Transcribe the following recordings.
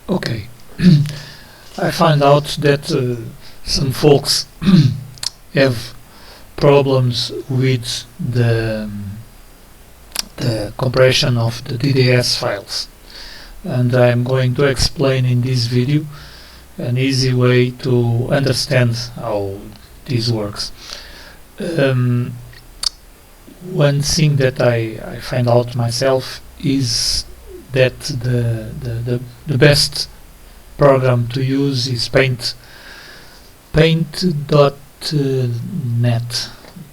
Okay, I find out that some folks have problems with the compression of the DDS files, and I'm going to explain in this video an easy way to understand how this works. One thing that I find out myself is that the best program to use is paint.net.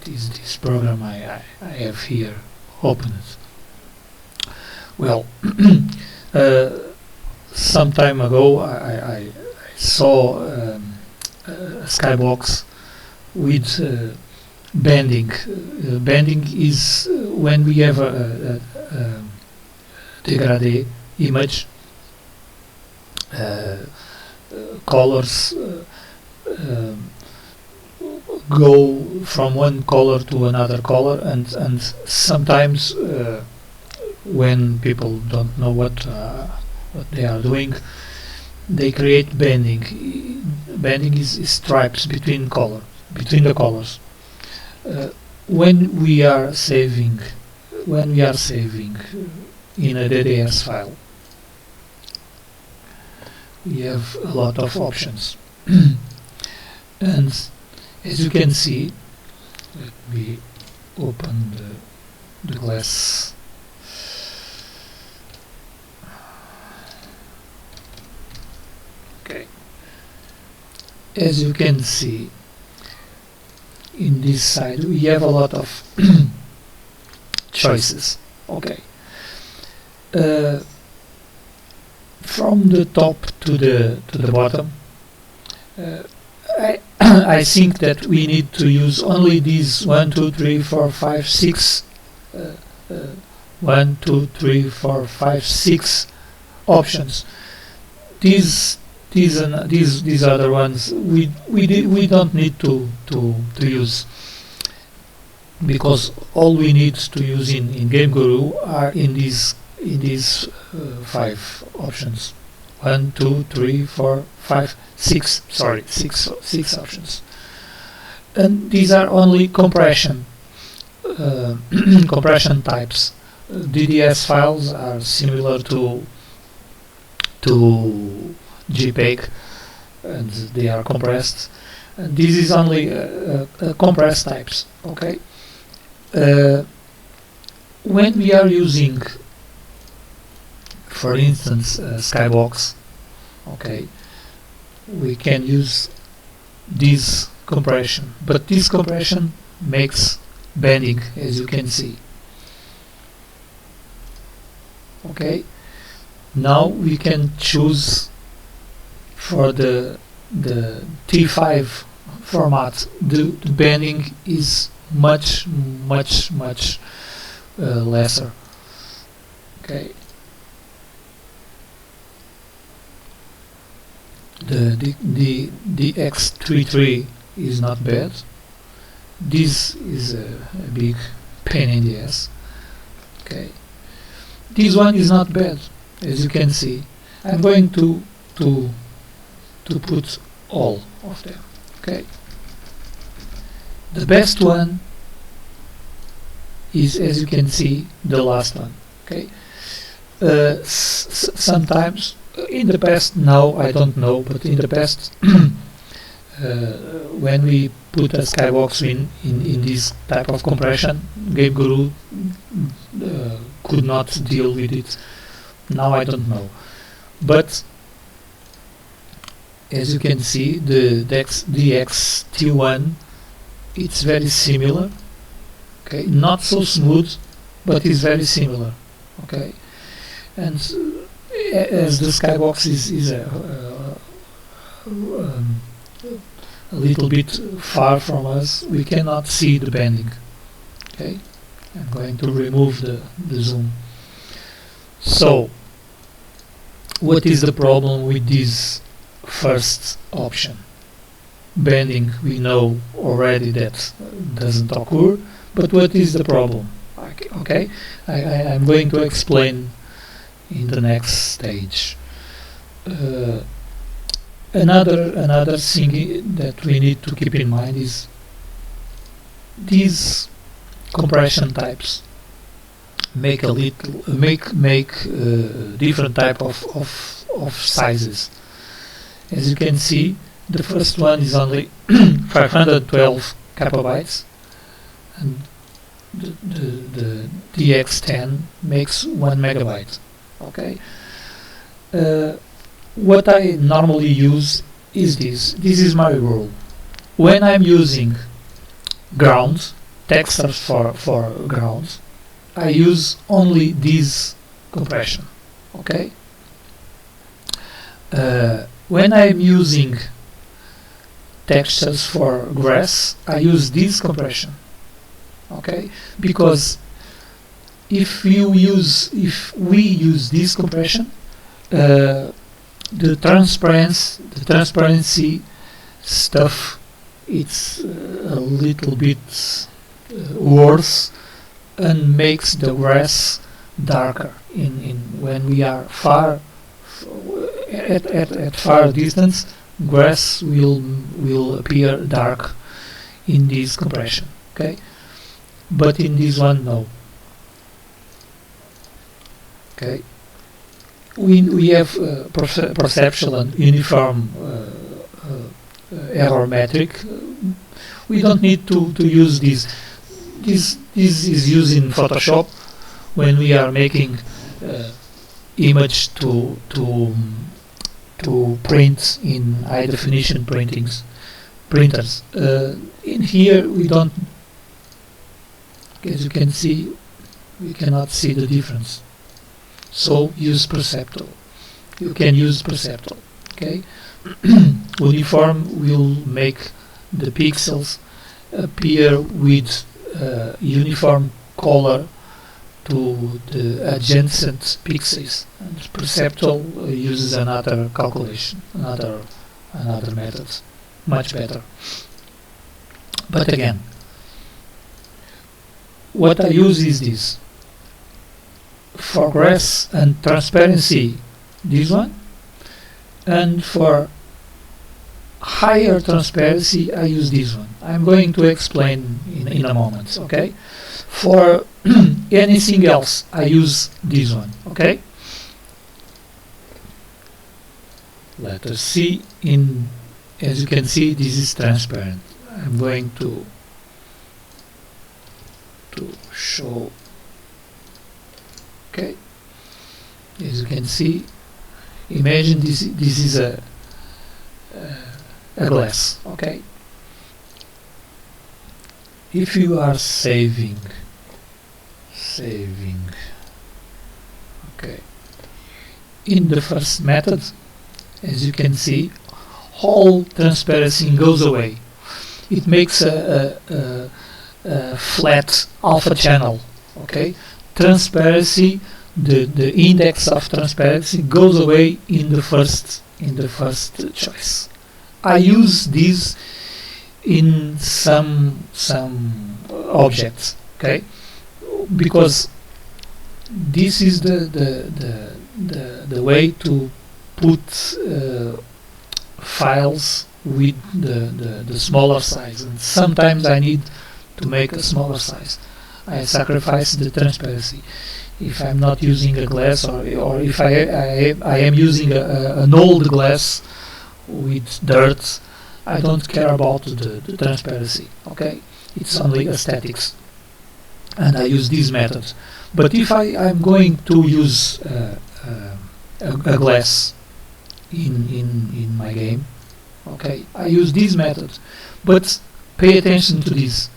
This program I have here opened. Well, some time ago I saw a skybox with bending. Bending is when we have a degradé image, colors go from one color to another color, and sometimes when people don't know what they are doing, they create bending. Bending is stripes between the colors. When we are saving in a DDS file, we have a lot of options. And as you can see, let me open the glass. Okay. As you can see, in this side we have a lot of choices. Okay. From the top to the bottom, I think that we need to use only these 1, 2, 3, 4, 5, 6 1, 2, 3, 4, 5, 6 options. These other ones we don't need to use, because all we need to use in Gameguru are in these 5 options. 1, 2, 3, 4, 5, 6. Sorry, 6 options. And these are only compression compression types. DDS files are similar to JPEG, and they are compressed. And this is only compressed types. Okay. When we are using, for instance, skybox, okay, we can use this compression, but this compression makes bending, as you can see. Okay, now we can choose for the T5 format. The bending is much lesser. Okay. The X33 is not bad. This is a big pain in the ass. Okay. This one is not bad, as you can see. I'm going to put all of them. Okay. The best one is, as you can see, the last one. Okay. Sometimes in the past, now I don't know, but in the past, when we put a skybox in this type of compression, Gameguru could not deal with it. Now I don't know, but as you can see, the DXT1, it's very similar. Okay, not so smooth, but it's very similar. Okay, and as the skybox is a little bit far from us, we cannot see the bending. Okay, I'm going to remove the zoom. So, what is the problem with this first option? Bending, we know already that doesn't occur, but what is the problem? Okay, I'm going to explain in the next stage. uh, another thing that we need to keep in mind is these compression types make different type of sizes. As you can see, the first one is only 512 kbytes, and the DX10 makes 1 megabyte. Okay. What I normally use is this. This is my rule. When I'm using grounds, textures for grounds, I use only this compression. Okay. When I'm using textures for grass, I use this compression. Okay, because if we use this compression, the transparency stuff, it's a little bit worse and makes the grass darker. When we are at far distance, grass will appear dark in this compression. Okay, but in this one, no. Okay, we have perceptual and uniform error metric. We don't need to use this. This is used in Photoshop when we are making image to print in high definition printers. In here we don't. As you can see, we cannot see the difference. So use perceptual. You can use perceptual. Okay. Uniform will make the pixels appear with uniform color to the adjacent pixels, and perceptual uses another calculation, another method, much better. But again, what I use is this. For grass and transparency, this one, and for higher transparency, I use this one. I'm going to explain in a moment. Okay. For anything else, I use this one. Okay. Let us see. As you can see, this is transparent. I'm going to show. Okay. As you can see, imagine this is a glass. Okay. If you are saving, okay, in the first method, as you can see, all transparency goes away. It makes a flat alpha channel. Okay, transparency, the index of transparency goes away in the first choice. I use this in some objects, okay, because this is the way to put files with the smaller size, and sometimes I need to make a smaller size. I sacrifice the transparency. If I'm not using a glass, or if I am using an old glass with dirt, I don't care about the transparency. Okay, it's only aesthetics, and I use these methods. But if I'm going to use a glass in my game, okay, I use these methods. But pay attention to this.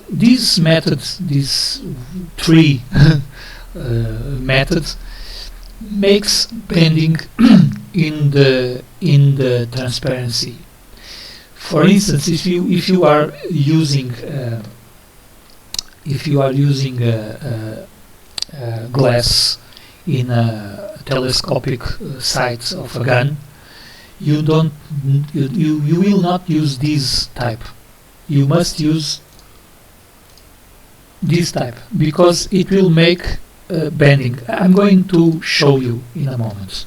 These methods, these three methods, makes bending in the transparency. For instance, if you are using glass in a telescopic sight of a gun, you will not use this type. You must use this type because it will make bending. I'm going to show you in a moment.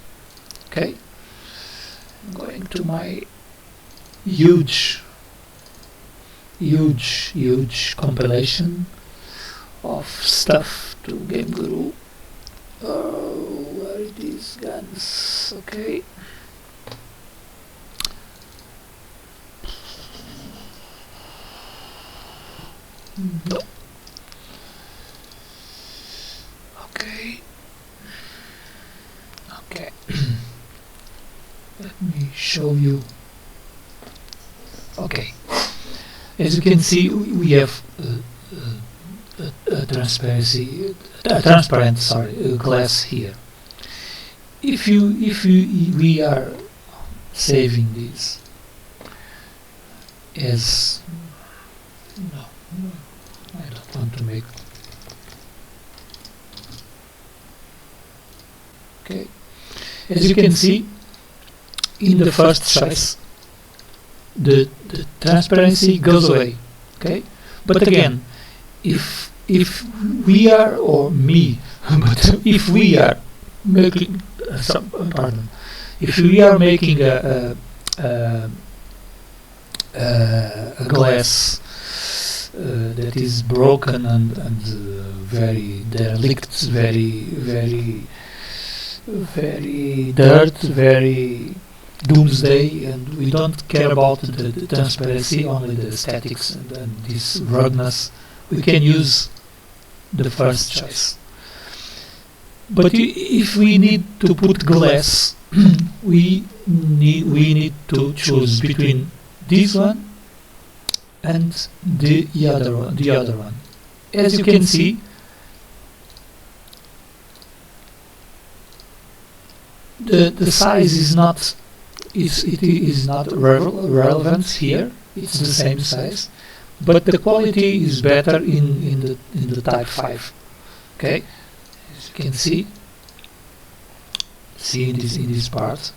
Okay. Okay, I'm going to my huge compilation of stuff to Gameguru. Oh, where are these guns? Okay. No. Okay. Okay. Let me show you. Okay. As you can see, we have a transparent glass here. If we are saving this as no, I don't want to make. Okay, as you can see, in the first choice, the transparency goes away. Okay, but again, if we are, or me, but if we are making if we are making a glass that is broken and very derelict, very dirt, very doomsday, and we don't care about the transparency, only the aesthetics and this ruggedness, we can use the first choice. But if we need to put glass, we need to choose between this one and the other one. As you can see, the size is not relevant here. It's the same size, but the quality is better in the Type 5. Okay, as you can see in this part,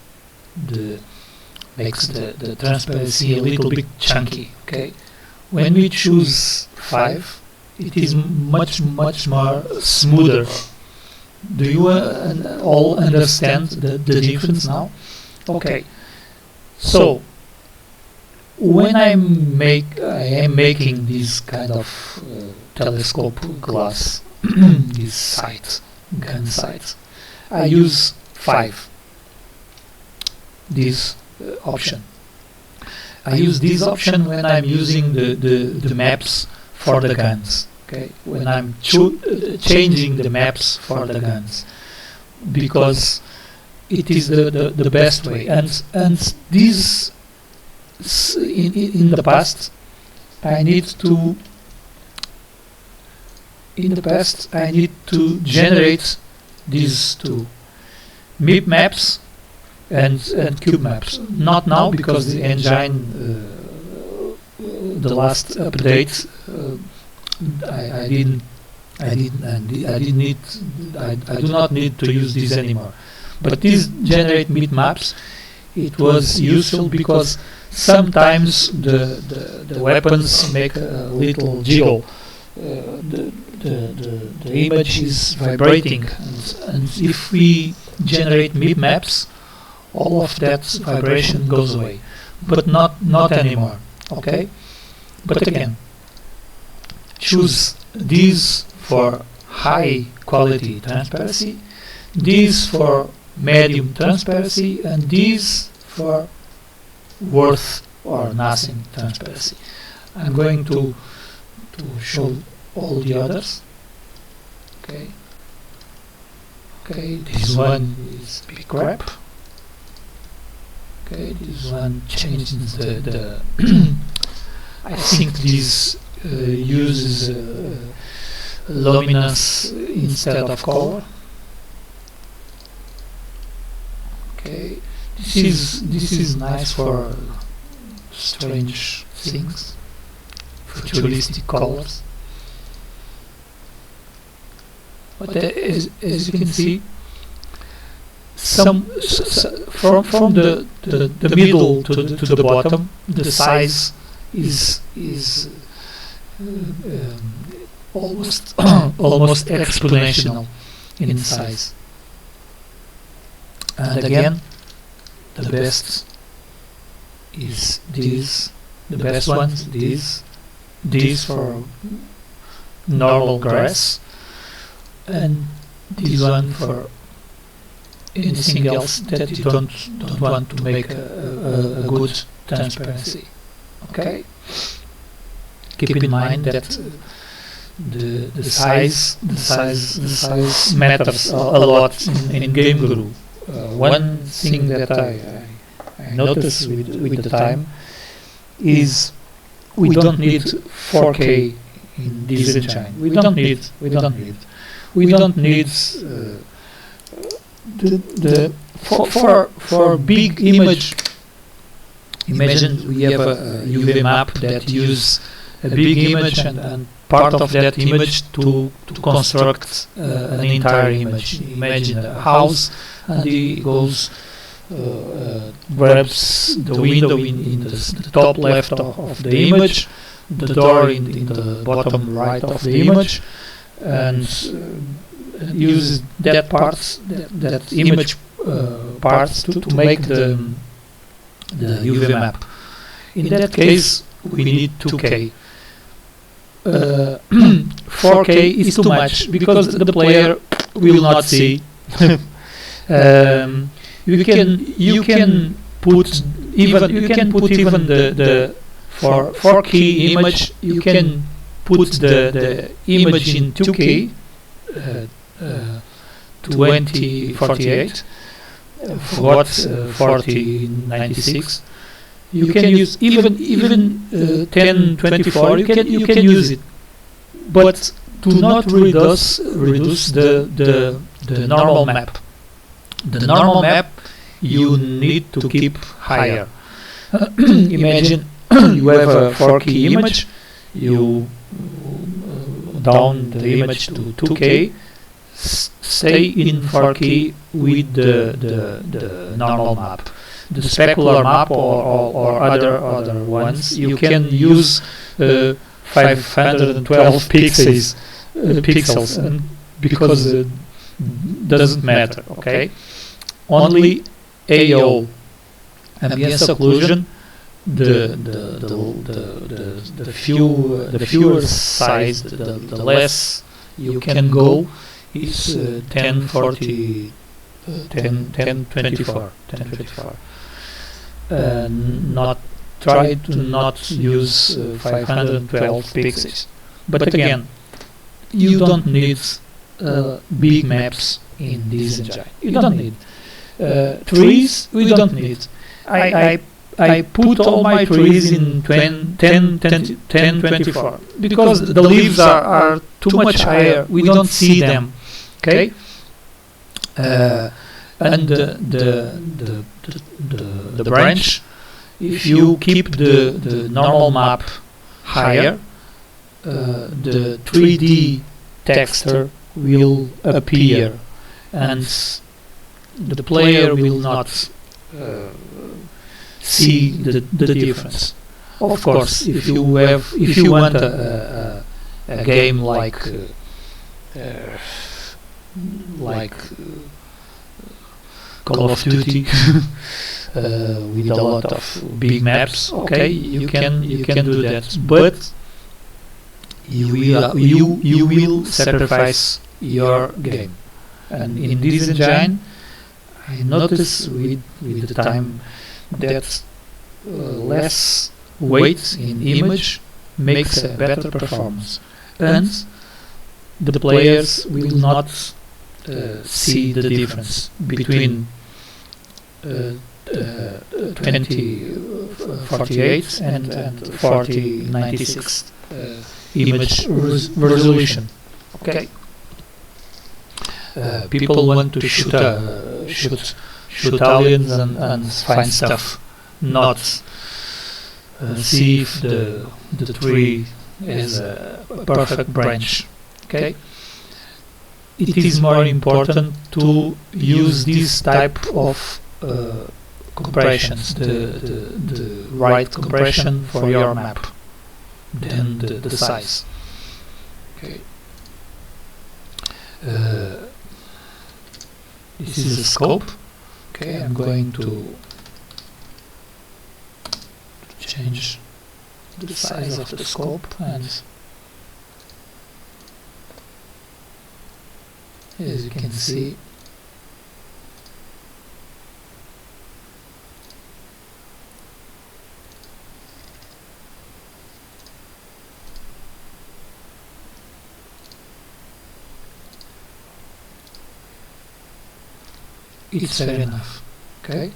makes the transparency a little bit chunky. Okay, when we choose 5, it is much more smoother. Do you all understand the difference now? Okay, so when I am making this kind of telescope glass, this gun sight, I use 5. This option. I use this option when I'm using the maps for the guns. Okay, when I'm changing the maps for the guns, because it is the best way. And this in the past I need to generate these two MIP maps and cube maps. Not now, because the engine the last update I do not need to use this anymore. But these generate MIP maps, it was useful because sometimes the weapons make a little jiggle. The image is vibrating, and if we generate MIP maps, all of that vibration goes away. But not anymore. Okay. But again, choose these for high quality transparency, these for medium transparency, and these for worth or nothing transparency. I'm going to show all the others. Okay. Okay, this one is big crap. Okay, this one changes the I think this uses luminance instead of color. Okay, this is nice for strange things, futuristic colors. But as you can see, from the middle to the bottom, the size is almost exponential in size. And again, the best is this, the best ones, this for normal grass, and this one for anything else that you don't want to make a good transparency. Okay, keep in mind that the size matters a lot in Gameguru. One thing that I noticed with the time is we don't need 4K in this engine. We don't need for big image. Imagine we have a UV map that use a big image and part of that image to construct an entire image. Imagine a house, and he goes grabs the window in the top left of the image, the door in the bottom right of the image, and uses that image parts to make the UV map. In that case, we need 2K. 4K is too much because the player will not see. You can put even the for key image. You can put the image in 2K, 2048, what 4096. You can use even 1024. You can use it, but do not reduce the normal map. The normal map you need to keep higher. Imagine you have a 4K image, you down the image to 2K, stay in 4K with the normal map. The specular map or other ones, you can use 512 pixels, and because it doesn't matter. Okay, only AO, ambient occlusion. The fewer size, the less you can go is 1024. Try to not use 512 pixels. But again, you don't need big maps in this engine. You don't need trees. We don't need. I put all my trees in 1024 because the leaves are too much higher. We don't see them. Okay. And the branch, if you keep the normal map higher, the 3D texture will appear, and the player will not see the difference. Of course, if you want a game like Call of Duty with a lot of big maps, okay, you can do that, but you will sacrifice your game. And in this engine, I notice with the time that less weight in image makes a better performance, and the players will not see the difference between 2048 and 4096 image resolution. Okay. People want to shoot aliens and find stuff, not see if the tree is a perfect branch. Okay. It is more important to use this type of compressions, the right compression for your map, than the size. Okay. This is a scope. Okay, I'm going to change the size of the scope, and as you can see, it's fair enough. Okay,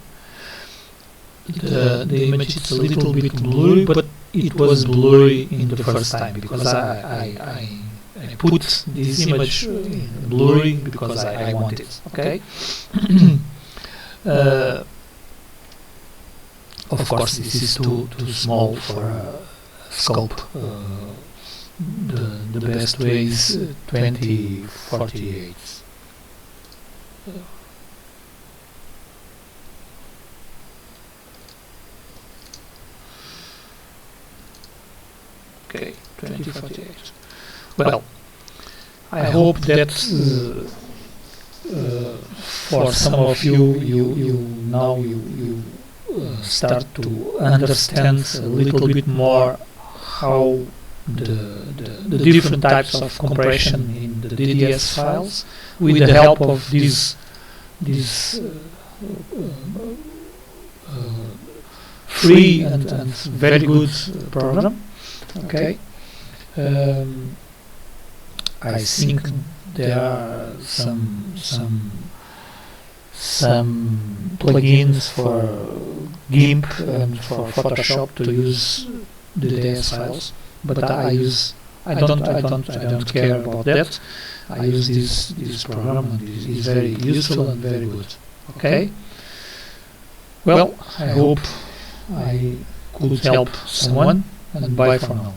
the image is a little bit blurry, but it was blurry in the first time because I put this image in blurry because I want it. Okay. Of course, this is too small for a scope. The best way is 2048. Okay, 2048. Well, I hope that for some of you now start to understand a little bit more how the different types of compression in the DDS files, with the help of this free and very good program. Okay, I think there are some plugins for GIMP and for Photoshop to use the DDS files, but I don't care about that. I use this program, and it is very useful and very good. Okay. Well, I hope I could help someone, and bye for now.